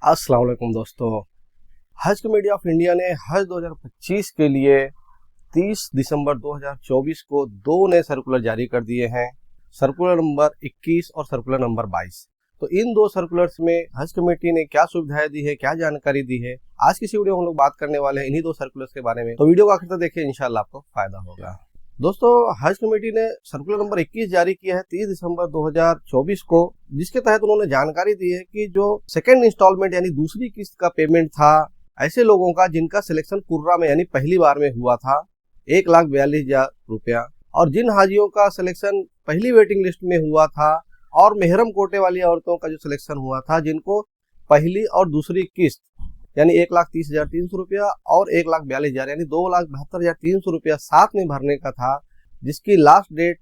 अस्सलाम वालेकुम दोस्तों। हज कमेटी ऑफ इंडिया ने हज 2025 के लिए 30 दिसंबर 2024 को दो नए सर्कुलर जारी कर दिए हैं, सर्कुलर नंबर 21 और सर्कुलर नंबर 22। तो इन दो सर्कुलर्स में हज कमेटी ने क्या सुविधाएं दी है, क्या जानकारी दी है, आज की इस वीडियो में हम लोग बात करने वाले हैं इन्हीं दो सर्कुलर्स के बारे में। तो वीडियो को आखिर तक देखिए, इंशाल्लाह आपको फायदा होगा। दोस्तों, हज कमेटी ने सर्कुलर नंबर 21 जारी किया है 30 दिसंबर 2024 को, जिसके तहत उन्होंने जानकारी दी है कि जो सेकेंड इंस्टॉलमेंट यानी दूसरी किस्त का पेमेंट था ऐसे लोगों का जिनका सिलेक्शन कुर्रा में यानी पहली बार में हुआ था 1,42,000 रुपया, और जिन हाजियों का सिलेक्शन पहली वेटिंग लिस्ट में हुआ था और मेहरम कोटे वाली औरतों का जो सिलेक्शन हुआ था जिनको पहली और दूसरी किस्त यानी 1,30,300 रुपया और 1,42,000 यानी 2,72,300 रुपया साथ में भरने का था, जिसकी लास्ट डेट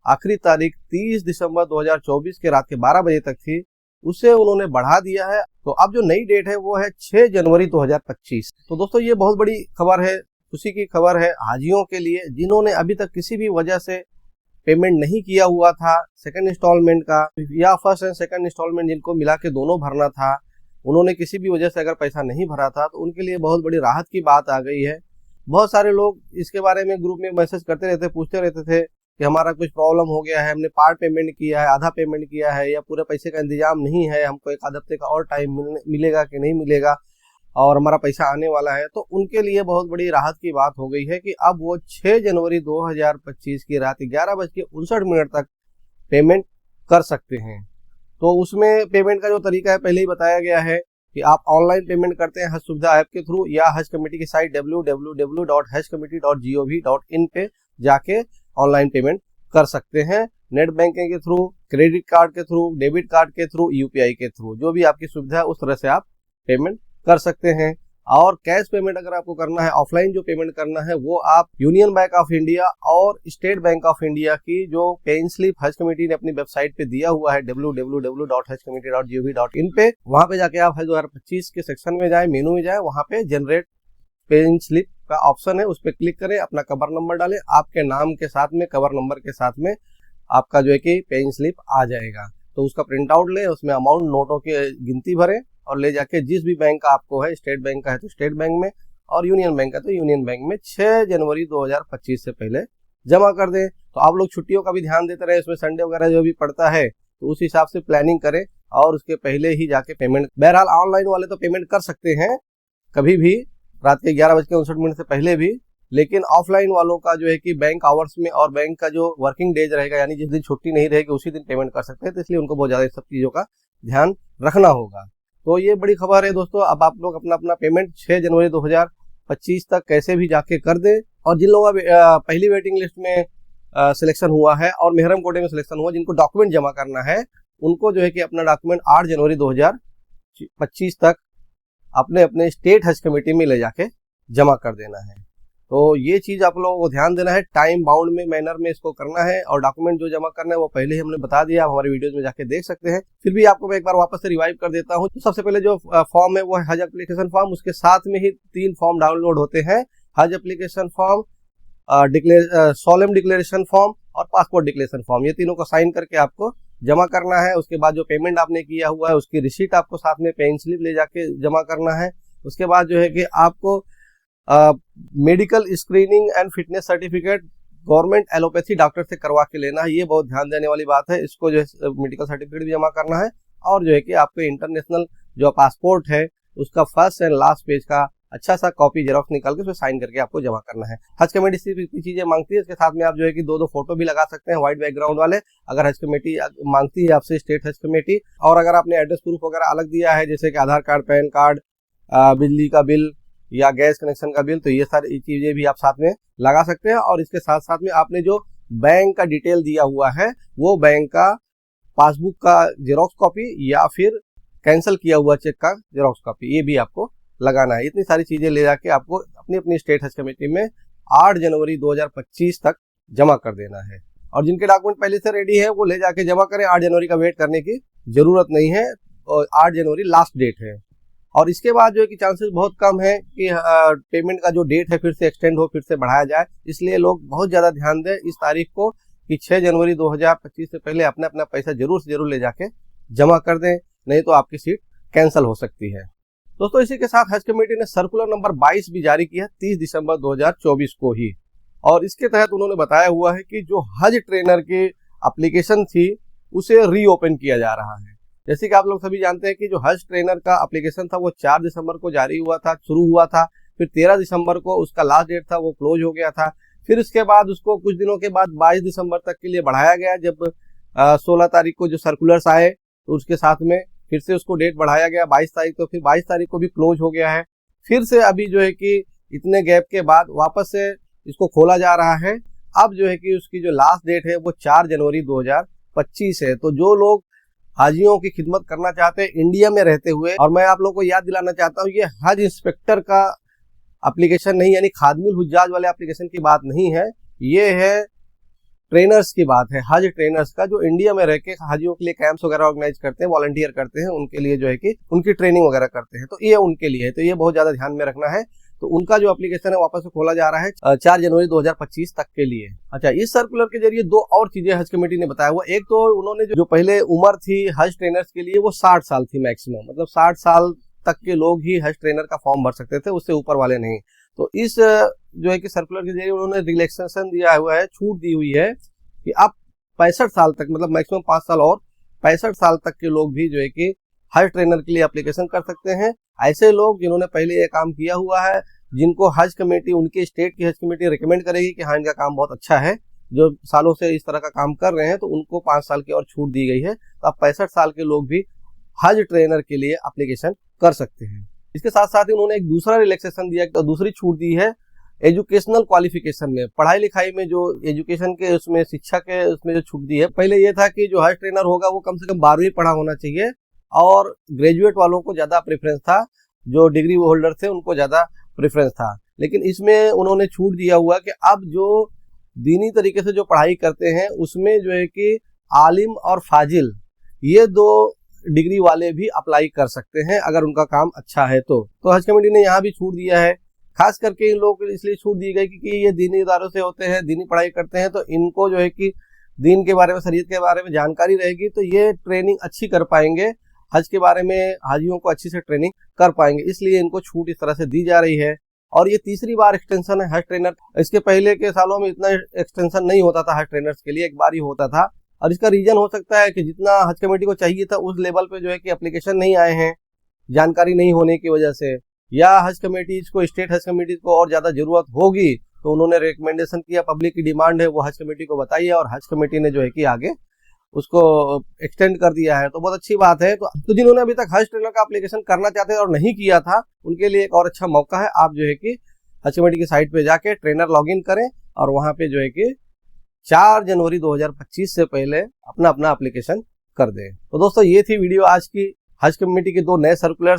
आखिरी तारीख 30 दिसंबर 2024 के रात के 12 बजे तक थी, उसे उन्होंने बढ़ा दिया है। तो अब जो नई डेट है वो है 6 जनवरी 2025। तो दोस्तों, ये बहुत बड़ी खबर है, खुशी की खबर है हाजियों के लिए जिन्होंने अभी तक किसी भी वजह से पेमेंट नहीं किया हुआ था सेकंड इंस्टॉलमेंट का, या फर्स्ट एंड सेकंड इंस्टॉलमेंट जिनको मिला के दोनों भरना था, उन्होंने किसी भी वजह से अगर पैसा नहीं भरा था तो उनके लिए बहुत बड़ी राहत की बात आ गई है। बहुत सारे लोग इसके बारे में ग्रुप में मैसेज करते रहते, पूछते रहते थे कि हमारा कुछ प्रॉब्लम हो गया है, हमने पार्ट पेमेंट किया है, आधा पेमेंट किया है, या पूरे पैसे का इंतजाम नहीं है, हमको एक आध हफ्ते का और टाइम मिलेगा कि नहीं मिलेगा और हमारा पैसा आने वाला है। तो उनके लिए बहुत बड़ी राहत की बात हो गई है कि अब वो 6 जनवरी 2025 की रात 11:59 तक पेमेंट कर सकते हैं। तो उसमें पेमेंट का जो तरीका है पहले ही बताया गया है कि आप ऑनलाइन पेमेंट करते हैं हज सुविधा ऐप के थ्रू, या हज कमेटी की साइट www.hajcommittee.gov.in पे जाके ऑनलाइन पेमेंट कर सकते हैं। नेट बैंकिंग के थ्रू, क्रेडिट कार्ड के थ्रू, डेबिट कार्ड के थ्रू, यूपीआई के थ्रू, जो भी आपकी सुविधा है उस तरह से आप पेमेंट कर सकते हैं। और कैश पेमेंट अगर आपको करना है, ऑफलाइन जो पेमेंट करना है, वो आप यूनियन बैंक ऑफ इंडिया और स्टेट बैंक ऑफ इंडिया की जो पेइंग स्लिप हज कमेटी ने अपनी वेबसाइट पे दिया हुआ है www.hajcommittee.gov.in पे, वहां पे जाके आप हज 2025 के सेक्शन में जाए, मेनू में जाए, वहां पे जनरेट पेइंग स्लिप का ऑप्शन है, उस पर क्लिक करें, अपना कवर नंबर डालें, आपके नाम के साथ में कवर नंबर के साथ में आपका जो है कि पेइंग स्लिप आ जाएगा। तो उसका प्रिंट आउट लें, उसमें अमाउंट नोटों की गिनती भरें और ले जाके जिस भी बैंक का आपको है, स्टेट बैंक का है तो स्टेट बैंक में, और यूनियन बैंक का तो यूनियन बैंक में 6 जनवरी 2025 से पहले जमा कर दें। तो आप लोग छुट्टियों का भी ध्यान देते रहे, इसमें संडे वगैरह जो भी पड़ता है तो उस हिसाब से प्लानिंग करें और उसके पहले ही जाके पेमेंट। बहरहाल ऑनलाइन वाले तो पेमेंट कर सकते हैं कभी भी रात के 11:59 से पहले भी, लेकिन ऑफलाइन वालों का जो है कि बैंक आवर्स में और बैंक का जो वर्किंग डेज रहेगा यानी जिस दिन छुट्टी नहीं रहेगी उसी दिन पेमेंट कर सकते हैं, तो इसलिए उनको बहुत ज्यादा सब चीजों का ध्यान रखना होगा। तो ये बड़ी खबर है दोस्तों। अब आप लोग अपना अपना पेमेंट 6 जनवरी 2025 तक कैसे भी जाके कर दें, और जिन लोगों का पहली वेटिंग लिस्ट में सिलेक्शन हुआ है और मेहरम कोटे में सिलेक्शन हुआ, जिनको डॉक्यूमेंट जमा करना है, उनको जो है कि अपना डॉक्यूमेंट 8 जनवरी 2025 तक अपने अपने स्टेट हज कमेटी में ले जाके जमा कर देना है। तो ये चीज आप लोगों को ध्यान देना है, टाइम बाउंड में मैनर में इसको करना है, और डॉक्यूमेंट जो जमा करना है वो पहले ही हमने बता दिया, आप हमारे वीडियोस में जाके देख सकते हैं। फिर भी आपको मैं एक बार वापस से रिवाइव कर देता हूँ। तो सबसे पहले जो फॉर्म है वो है हज एप्लीकेशन फॉर्म, उसके साथ में ही 3 फॉर्म डाउनलोड होते हैं, हज एप्लीकेशन फॉर्म, सोलम डिक्लेरेशन फॉर्म और पासपोर्ट डिक्लेरेशन फॉर्म। ये तीनों को साइन करके आपको जमा करना है। उसके बाद जो पेमेंट आपने किया हुआ है उसकी रिसीट आपको साथ में पेइंग स्लिप ले जाके जमा करना है। उसके बाद जो है कि आपको medical screening and fitness certificate government allopathy doctor से करवा के लेना है, ये बहुत ध्यान देने वाली बात है। इसको जो है मेडिकल सर्टिफिकेट भी जमा करना है, और जो है कि आपको इंटरनेशनल जो पासपोर्ट है उसका फर्स्ट एंड लास्ट पेज का अच्छा सा कॉपी जेरॉक्स निकाल के उसमें साइन करके आपको जमा करना है। हज कमेटी सिर्फ इतनी चीजें मांगती है, इसके साथ में आप जो है कि 2-2 फोटो भी लगा सकते हैं व्हाइट बैकग्राउंड वाले, अगर हज कमेटी मांगती है आपसे, स्टेट हज कमेटी। और अगर आपने एड्रेस प्रूफ वगैरह अलग दिया है, जैसे कि आधार कार्ड, पैन कार्ड, बिजली का बिल या गैस कनेक्शन का बिल, तो ये सारी चीजें भी आप साथ में लगा सकते हैं। और इसके साथ साथ में आपने जो बैंक का डिटेल दिया हुआ है वो बैंक का पासबुक का जेरॉक्स कॉपी या फिर कैंसिल किया हुआ चेक का जेरॉक्स कॉपी, ये भी आपको लगाना है। इतनी सारी चीजें ले जाके आपको अपनी अपनी स्टेट हज कमेटी में 8 जनवरी 2025 तक जमा कर देना है। और जिनके डॉक्यूमेंट पहले से रेडी है वो ले जाके जमा करें, 8 जनवरी का वेट करने की जरूरत नहीं है, और 8 जनवरी लास्ट डेट है। और इसके बाद जो है कि चांसेस बहुत कम है कि पेमेंट का जो डेट है फिर से एक्सटेंड हो, फिर से बढ़ाया जाए, इसलिए लोग बहुत ज्यादा ध्यान दें इस तारीख को कि 6 जनवरी 2025 से पहले अपना अपना पैसा जरूर से जरूर ले जाके जमा कर दें, नहीं तो आपकी सीट कैंसिल हो सकती है। दोस्तों इसी के साथ हज कमेटी ने सर्कुलर नंबर 22 भी जारी किया 30 दिसंबर 2024 को ही, और इसके तहत उन्होंने बताया हुआ है कि जो हज ट्रेनर की एप्लीकेशन थी उसे रीओपन किया जा रहा है। जैसे कि आप लोग सभी जानते हैं कि जो हज ट्रेनर का एप्लीकेशन था वो 4 दिसंबर को जारी हुआ था, शुरू हुआ था, फिर 13 दिसंबर को उसका लास्ट डेट था, वो क्लोज हो गया था। फिर उसके बाद उसको कुछ दिनों के बाद 22 दिसंबर तक के लिए बढ़ाया गया। जब 16 तारीख को जो सर्कुलर्स आए तो उसके साथ में फिर से उसको डेट बढ़ाया गया 22 तारीख, तो फिर 22 तारीख को भी क्लोज हो गया है। फिर से अभी जो है कि इतने गैप के बाद वापस से इसको खोला जा रहा है। अब जो है कि उसकी जो लास्ट डेट है वो 4 जनवरी 2025 है। तो जो लोग हाजियों की खिदमत करना चाहते हैं इंडिया में रहते हुए, और मैं आप लोगों को याद दिलाना चाहता हूँ ये हज इंस्पेक्टर का एप्लीकेशन नहीं, यानी खादमुल हुज्जाज वाले एप्लीकेशन की बात नहीं है, ये है ट्रेनर्स की बात है, हज ट्रेनर्स का, जो इंडिया में रह के हाजियों के लिए कैंप्स वगैरह ऑर्गेनाइज करते हैं, वॉलंटियर करते हैं, उनके लिए जो है कि उनकी ट्रेनिंग वगैरह करते हैं, तो ये उनके लिए है। तो ये बहुत ज्यादा ध्यान में रखना है। तो उनका जो एप्लीकेशन है वापस से खोला जा रहा है 4 जनवरी 2025 तक के लिए। अच्छा, इस सर्कुलर के जरिए 2 और चीजें हज कमेटी ने बताया हुआ। एक तो उन्होंने जो पहले उम्र थी हज ट्रेनर्स के लिए वो 60 साल थी मैक्सिमम, मतलब 60 साल तक के लोग ही हज ट्रेनर का फॉर्म भर सकते थे, उससे ऊपर वाले नहीं। तो इस जो है कि सर्कुलर के जरिए उन्होंने रिलैक्सेशन दिया हुआ है, छूट दी हुई है कि अब 65 साल तक, मतलब मैक्सिमम 5 साल और 65 साल तक के लोग भी जो है कि हज ट्रेनर के लिए एप्लीकेशन कर सकते हैं। ऐसे लोग जिन्होंने पहले ये काम किया हुआ है, जिनको हज कमेटी, उनकी स्टेट की हज कमेटी रिकमेंड करेगी कि हाँ इनका काम बहुत अच्छा है, जो सालों से इस तरह का काम कर रहे हैं, तो उनको 5 साल की और छूट दी गई है। तो अब 65 साल के लोग भी हज ट्रेनर के लिए एप्लीकेशन कर सकते हैं। इसके साथ साथ ही उन्होंने एक दूसरा रिलैक्सेशन दिया, तो दूसरी छूट दी है एजुकेशनल क्वालिफिकेशन में, पढ़ाई लिखाई में, जो एजुकेशन के उसमें, शिक्षा के उसमें जो छूट दी है। पहले ये था कि जो हज ट्रेनर होगा वो कम से कम 12वीं पढ़ा होना चाहिए, और ग्रेजुएट वालों को ज्यादा प्रेफरेंस था, जो डिग्री होल्डर थे उनको ज्यादा प्रेफरेंस था। लेकिन इसमें उन्होंने छूट दिया हुआ कि अब जो दीनी तरीके से जो पढ़ाई करते हैं उसमें जो है कि आलिम और फाजिल, ये 2 डिग्री वाले भी अप्लाई कर सकते हैं अगर उनका काम अच्छा है। तो हज कमेटी ने यहाँ भी छूट दिया है। खास करके इन लोगों को इसलिए छूट दी गई क्योंकि ये दीनी इदारों से होते हैं, दीनी पढ़ाई करते हैं, तो इनको जो है कि दीन के बारे में, शरीयत के बारे में जानकारी रहेगी, तो ये ट्रेनिंग अच्छी कर पाएंगे, हज के बारे में हाजियों को अच्छी से ट्रेनिंग कर पाएंगे, इसलिए इनको छूट इस तरह से दी जा रही है। और ये तीसरी बार एक्सटेंशन है हज ट्रेनर। इसके पहले के सालों में इतना एक्सटेंशन नहीं होता था हज ट्रेनर्स के लिए, एक बार ही होता था। और इसका रीजन हो सकता है कि जितना हज कमेटी को चाहिए था उस लेवल पे जो है कि एप्लीकेशन नहीं आए हैं, जानकारी नहीं होने की वजह से, या हज कमेटीज को, स्टेट हज कमेटीज को और ज्यादा जरूरत होगी तो उन्होंने रिकमेंडेशन किया, पब्लिक की डिमांड है वो हज कमेटी को बताई है, और हज कमेटी ने जो है कि आगे उसको एक्सटेंड कर दिया है। तो बहुत अच्छी बात है। तो जिन्होंने अभी तक हज ट्रेनर का एप्लीकेशन करना चाहते हैं और नहीं किया था, उनके लिए एक और अच्छा मौका है। आप जो है कि हज कमेटी की साइट पे जाके ट्रेनर लॉगिन करें और वहां पे जो है कि 4 जनवरी 2025 से पहले अपना एप्लीकेशन कर दें। तो दोस्तों ये थी वीडियो आज की हज कमेटी के 2 नए सर्कुलर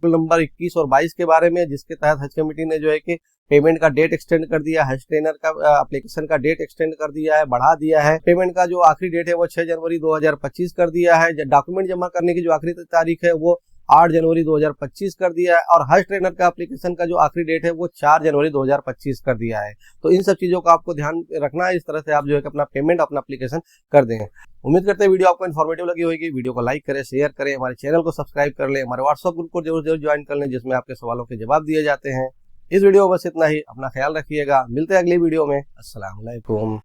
नंबर 21 और 22 के बारे में, जिसके तहत हज कमेटी ने जो है कि पेमेंट का डेट एक्सटेंड कर दिया, हज ट्रेनर का एप्लीकेशन का डेट एक्सटेंड कर दिया है, बढ़ा दिया है। पेमेंट का जो आखिरी डेट है वो 6 जनवरी 2025 कर दिया है। डॉक्यूमेंट जमा करने की जो आखिरी तारीख है वो 8 जनवरी 2025 कर दिया है, और हज ट्रेनर का एप्लीकेशन का जो आखिरी डेट है वो 4 जनवरी 2025 कर दिया है। तो इन सब चीजों का आपको ध्यान रखना है, इस तरह से आप जो है अपना पेमेंट, अपना एप्लीकेशन कर दें। उम्मीद करते हैं वीडियो आपको इन्फॉर्मेटिव लगी होगी। वीडियो को लाइक करें, शेयर करें, हमारे चैनल को सब्सक्राइब कर लें, हमारे व्हाट्सएप ग्रुप को जरूर ज्वाइन कर लें, जिसमें आपके सवालों के जवाब दिए जाते हैं। इस वीडियो में बस इतना ही। अपना ख्याल रखिएगा, मिलते हैं अगली वीडियो में। अस्सलाम वालेकुम।